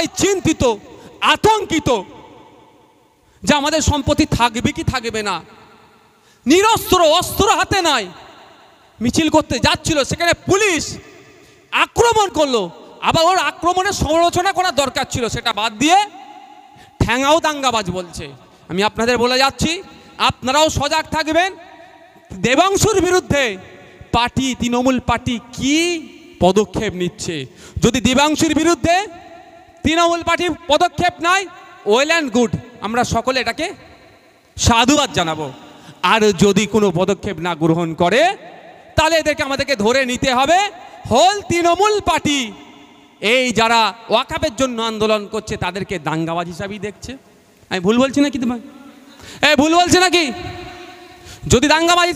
সবাই চিন্তিত, আতঙ্কিত যে আমাদের সম্পত্তি থাকবে কি থাকবে না। নিরস্ত্র, অস্ত্র হাতে নাই, মিছিল করতে যাচ্ছিল, সেখানে পুলিশ আক্রমণ করলো। আবার ওর আক্রমণের সমালোচনা করার দরকার ছিল, সেটা বাদ দিয়ে ঠ্যাঙাও দাঙ্গাবাজ বলছে। আমি আপনাদের বলে যাচ্ছি, আপনারাও সজাগ থাকবেন। দেবাংশুর বিরুদ্ধে পার্টি, তৃণমূল পার্টি কি পদক্ষেপ নিচ্ছে, যদি দেবাংশুর বিরুদ্ধে তৃণমূল পার্টি পদক্ষেপ নেয়, ওয়েল অ্যান্ড গুড, আমরা সকলে এটাকে সাধুবাদ জানাবো। আর যদি কোনো পদক্ষেপ না গ্রহণ করে, তাহলে এদেরকে আমাদেরকে ধরে নিতে হবে। হোল তৃণমূল পার্টি এই যারা ওয়াকাফের জন্য আন্দোলন করছে তাদেরকে দাঙ্গাবাজ হিসাবেই দেখছে। আমি ভুল বলছি নাকি তোমায়? ভুল বলছি নাকি? যদি দাঙ্গাবাজ